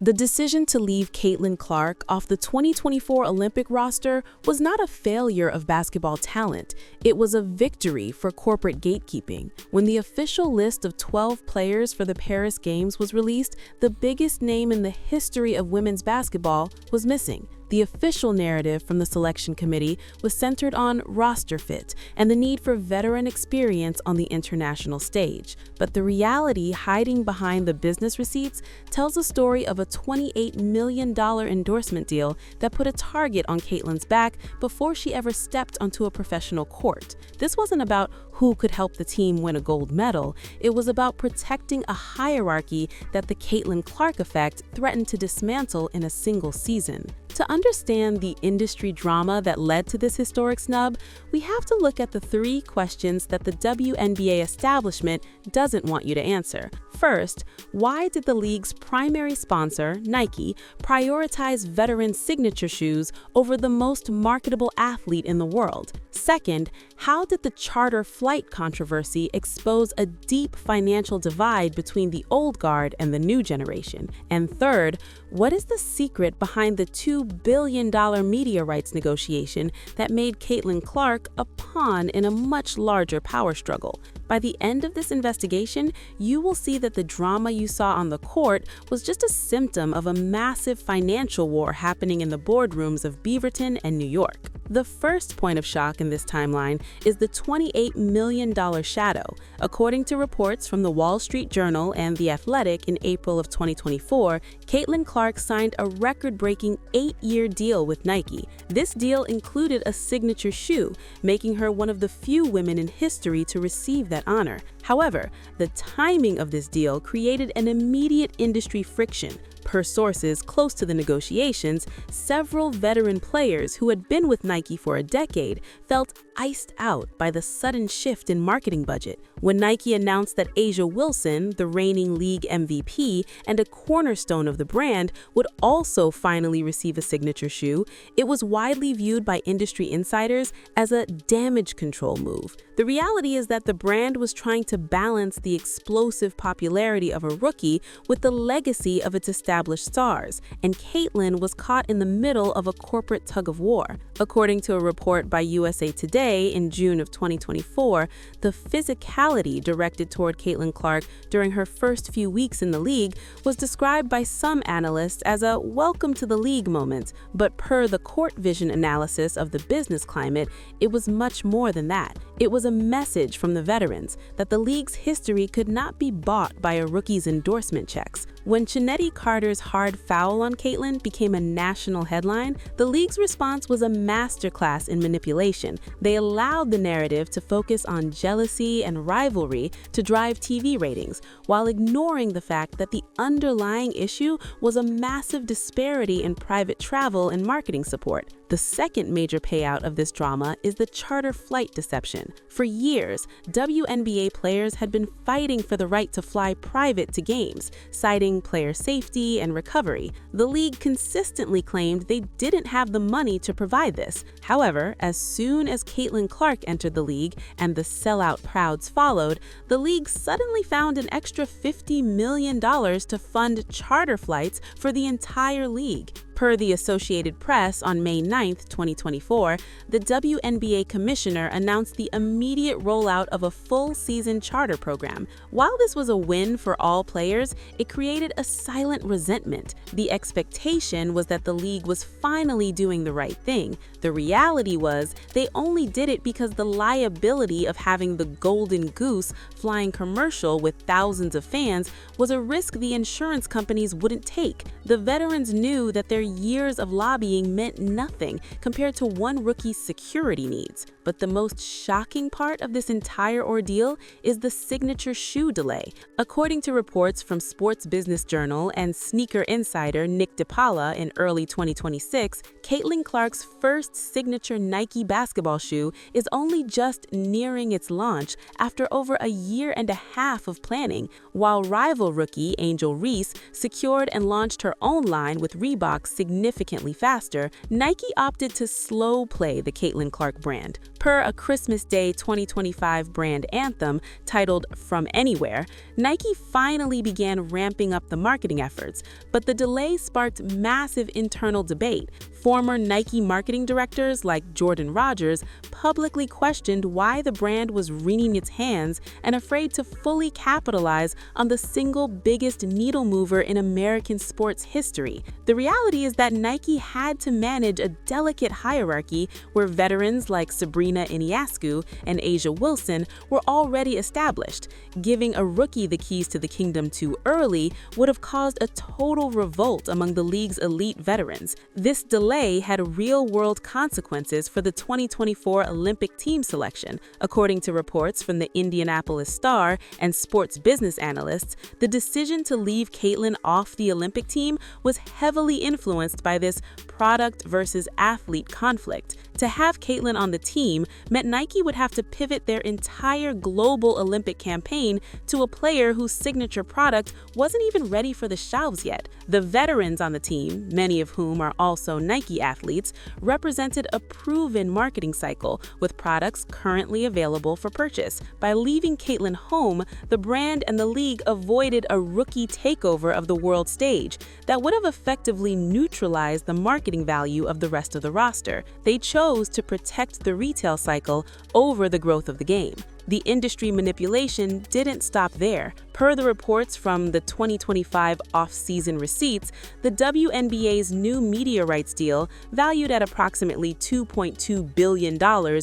The decision to leave Caitlin Clark off the 2024 Olympic roster was not a failure of basketball talent. It was a victory for corporate gatekeeping. When the official list of 12 players for the Paris Games was released, the biggest name in the history of women's basketball was missing. The official narrative from the selection committee was centered on roster fit and the need for veteran experience on the international stage. But the reality hiding behind the business receipts tells a story of a $28 million endorsement deal that put a target on Caitlin's back before she ever stepped onto a professional court. This wasn't about who could help the team win a gold medal. It was about protecting a hierarchy that the Caitlin Clark effect threatened to dismantle in a single season. To understand the industry drama that led to this historic snub, we have to look at the three questions that the WNBA establishment doesn't want you to answer. First, why did the league's primary sponsor, Nike, prioritize veteran signature shoes over the most marketable athlete in the world? Second, how did the charter flight controversy expose a deep financial divide between the old guard and the new generation? And third, what is the secret behind the $2 billion media rights negotiation that made Caitlin Clark a pawn in a much larger power struggle? By the end of this investigation, you will see that the drama you saw on the court was just a symptom of a massive financial war happening in the boardrooms of Beaverton and New York. The first point of shock in this timeline is the $28 million shadow. According to reports from the Wall Street Journal and The Athletic in April of 2024, Caitlin Clark signed a record-breaking 8-year deal with Nike. This deal included a signature shoe, making her one of the few women in history to receive that honor. However, the timing of this deal created an immediate industry friction. Per sources close to the negotiations, several veteran players who had been with Nike for a decade felt iced out by the sudden shift in marketing budget. When Nike announced that A'ja Wilson, the reigning league MVP and a cornerstone of the brand, would also finally receive a signature shoe, it was widely viewed by industry insiders as a damage control move. The reality is that the brand was trying to balance the explosive popularity of a rookie with the legacy of its established stars, and Caitlin was caught in the middle of a corporate tug-of-war. According to a report by USA Today in June of 2024, the physicality directed toward Caitlin Clark during her first few weeks in the league was described by some analysts as a welcome to the league moment, but per the court vision analysis of the business climate, it was much more than that. It was a message from the veterans that the league's history could not be bought by a rookie's endorsement checks. When Chinette Carter's hard foul on Caitlin became a national headline, the league's response was a masterclass in manipulation. They allowed the narrative to focus on jealousy and rivalry to drive TV ratings, while ignoring the fact that the underlying issue was a massive disparity in private travel and marketing support. The second major payout of this drama is the charter flight deception. For years, WNBA players had been fighting for the right to fly private to games, citing player safety and recovery. The league consistently claimed they didn't have the money to provide this. However, as soon as Caitlin Clark entered the league and the sellout crowds followed, the league suddenly found an extra $50 million to fund charter flights for the entire league. Per the Associated Press on May 9, 2024, the WNBA commissioner announced the immediate rollout of a full-season charter program. While this was a win for all players, it created a silent resentment. The expectation was that the league was finally doing the right thing. The reality was they only did it because the liability of having the golden goose flying commercial with thousands of fans was a risk the insurance companies wouldn't take. The veterans knew that their years of lobbying meant nothing compared to one rookie's security needs. But the most shocking part of this entire ordeal is the signature shoe delay. According to reports from Sports Business Journal and sneaker insider Nick DiPaola in early 2026, Caitlin Clark's first signature Nike basketball shoe is only just nearing its launch after over a year and a half of planning, while rival rookie Angel Reese secured and launched her own line with Reebok's significantly faster, Nike opted to slow play the Caitlin Clark brand. Per a Christmas Day 2025 brand anthem titled "From Anywhere," Nike finally began ramping up the marketing efforts, but the delay sparked massive internal debate. Former Nike marketing directors like Jordan Rogers publicly questioned why the brand was wringing its hands and afraid to fully capitalize on the single biggest needle mover in American sports history. The reality is that Nike had to manage a delicate hierarchy where veterans like Sabrina Iniescu and Asia Wilson were already established. Giving a rookie the keys to the kingdom too early would have caused a total revolt among the league's elite veterans. This delay had real-world consequences for the 2024 Olympic team selection. According to reports from the Indianapolis Star and sports business analysts, the decision to leave Caitlin off the Olympic team was heavily influenced by this product versus athlete conflict. To have Caitlin on the team meant Nike would have to pivot their entire global Olympic campaign to a player whose signature product wasn't even ready for the shelves yet. The veterans on the team, many of whom are also Nike athletes, represented a proven marketing cycle with products currently available for purchase. By leaving Caitlin home, the brand and the league avoided a rookie takeover of the world stage that would have effectively neutralized the marketing value of the rest of the roster. They chose to protect the retail cycle over the growth of the game. The industry manipulation didn't stop there. Per the reports from the 2025 off-season receipts, the WNBA's new media rights deal, valued at approximately $2.2 billion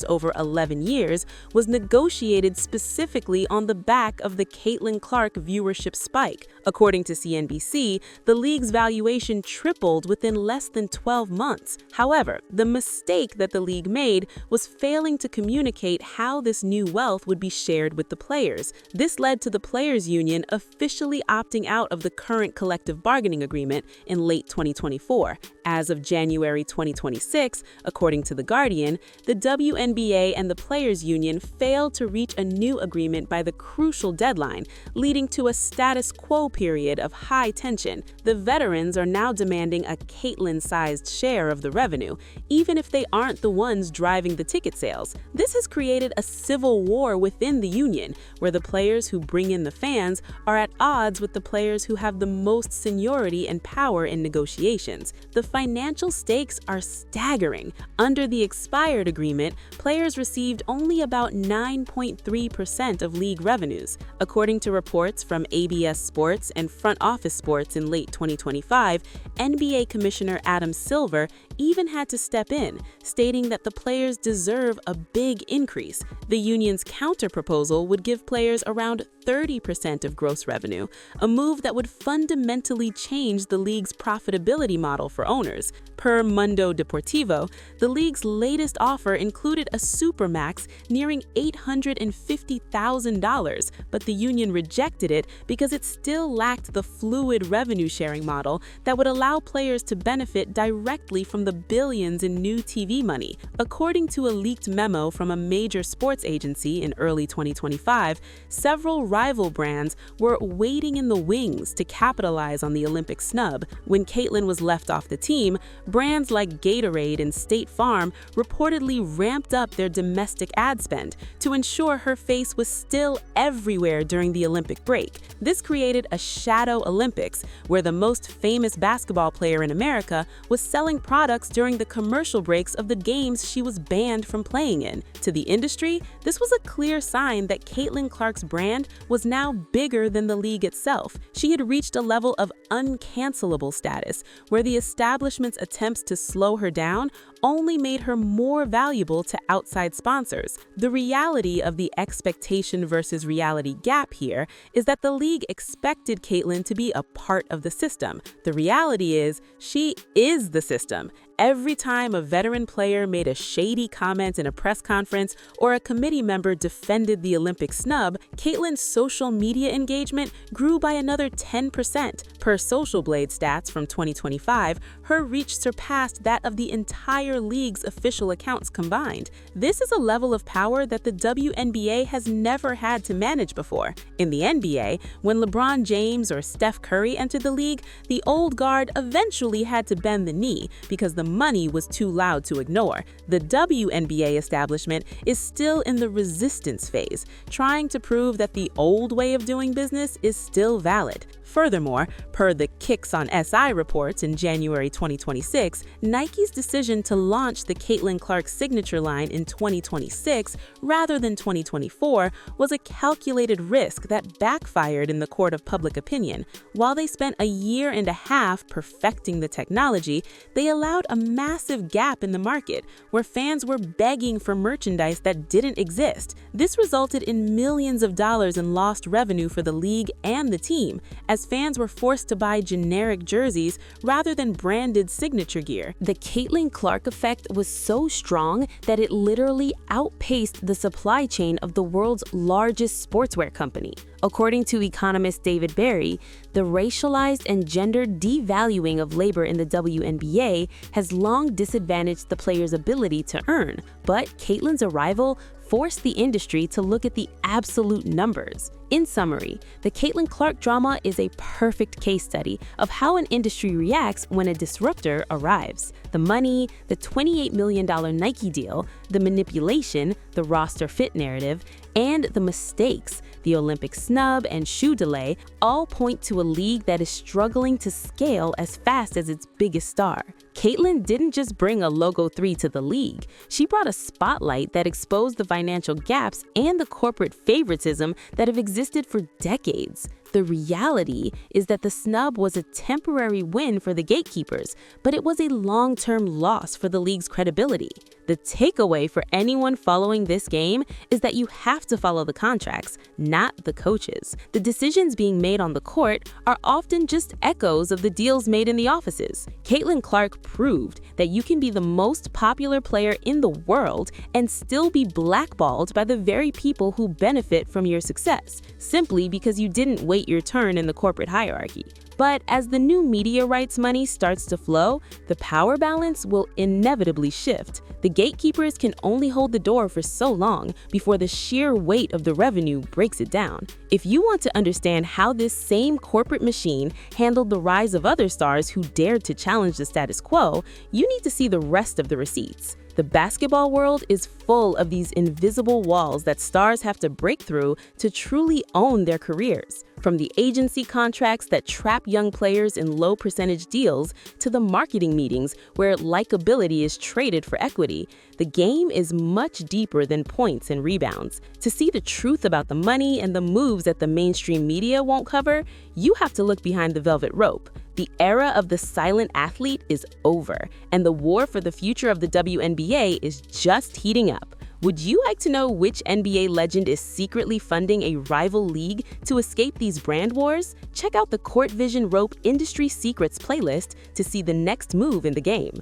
over 11 years, was negotiated specifically on the back of the Caitlin Clark viewership spike. According to CNBC, the league's valuation tripled within less than 12 months. However, the mistake that the league made was failing to communicate how this new wealth would be shared with the players. This led to the Players Union officially opting out of the current collective bargaining agreement in late 2024. As of January 2026, according to The Guardian, the WNBA and the Players Union failed to reach a new agreement by the crucial deadline, leading to a status quo period of high tension. The veterans are now demanding a Caitlin-sized share of the revenue, even if they aren't the ones driving the ticket sales. This has created a civil war within the union, where the players who bring in the fans are at odds with the players who have the most seniority and power in negotiations. The financial stakes are staggering. Under the expired agreement, players received only about 9.3% of league revenues. According to reports from ABS Sports and Front Office Sports in late 2025, NBA Commissioner Adam Silver even had to step in, stating that the players deserve a big increase. The union's counter-proposal would give players around 30% of gross revenue, a move that would fundamentally change the league's profitability model for owners. Per Mundo Deportivo, the league's latest offer included a supermax nearing $850,000, but the union rejected it because it still lacked the fluid revenue-sharing model that would allow players to benefit directly from the billions in new TV money. According to a leaked memo from a major sports agency in early 2025, several rival brands were waiting in the wings to capitalize on the Olympic snub. When Caitlin was left off the team, brands like Gatorade and State Farm reportedly ramped up their domestic ad spend to ensure her face was still everywhere during the Olympic break. This created a shadow Olympics, where the most famous basketball player in America was selling products during the commercial breaks of the games she was banned from playing in. To the industry, this was a clear sign that Caitlin Clark's brand was now bigger than the league itself. She had reached a level of uncancelable status, where the establishment's attempts to slow her down only made her more valuable to outside sponsors. The reality of the expectation versus reality gap here is that the league expected Caitlin to be a part of the system. The reality is, she is the system. Every time a veteran player made a shady comment in a press conference or a committee member defended the Olympic snub, Caitlyn's social media engagement grew by another 10%. Per Social Blade stats from 2025, her reach surpassed that of the entire league's official accounts combined. This is a level of power that the WNBA has never had to manage before. In the NBA, when LeBron James or Steph Curry entered the league, the old guard eventually had to bend the knee because the money was too loud to ignore. The WNBA establishment is still in the resistance phase, trying to prove that the old way of doing business is still valid. Furthermore, per the Kicks on SI reports in January 2026, Nike's decision to launch the Caitlin Clark signature line in 2026 rather than 2024 was a calculated risk that backfired in the court of public opinion. While they spent a year and a half perfecting the technology, they allowed a massive gap in the market where fans were begging for merchandise that didn't exist. This resulted in millions of dollars in lost revenue for the league and the team, as fans were forced to buy generic jerseys rather than branded signature gear. The Caitlin Clark effect was so strong that it literally outpaced the supply chain of the world's largest sportswear company. According to economist David Barry, the racialized and gender devaluing of labor in the WNBA has long disadvantaged the players' ability to earn, but Caitlyn's arrival forced the industry to look at the absolute numbers. In summary, the Caitlin Clark drama is a perfect case study of how an industry reacts when a disruptor arrives. The money, the $28 million Nike deal, the manipulation, the roster fit narrative, and the mistakes, the Olympic snub and shoe delay, all point to a league that is struggling to scale as fast as its biggest star. Caitlin didn't just bring a Logo 3 to the league. She brought a spotlight that exposed the financial gaps and the corporate favoritism that have existed for decades. The reality is that the snub was a temporary win for the gatekeepers, but it was a long-term loss for the league's credibility. The takeaway for anyone following this game is that you have to follow the contracts, not the coaches. The decisions being made on the court are often just echoes of the deals made in the offices. Caitlin Clark proved that you can be the most popular player in the world and still be blackballed by the very people who benefit from your success, simply because you didn't wait your turn in the corporate hierarchy. But as the new media rights money starts to flow, the power balance will inevitably shift. The gatekeepers can only hold the door for so long before the sheer weight of the revenue breaks it down. If you want to understand how this same corporate machine handled the rise of other stars who dared to challenge the status quo, you need to see the rest of the receipts. The basketball world is full of these invisible walls that stars have to break through to truly own their careers. From the agency contracts that trap young players in low-percentage deals to the marketing meetings where likability is traded for equity, the game is much deeper than points and rebounds. To see the truth about the money and the moves that the mainstream media won't cover, you have to look behind the velvet rope. The era of the silent athlete is over, and the war for the future of the WNBA is just heating up. Would you like to know which NBA legend is secretly funding a rival league to escape these brand wars? Check out the Court Vision Rope Industry Secrets playlist to see the next move in the game.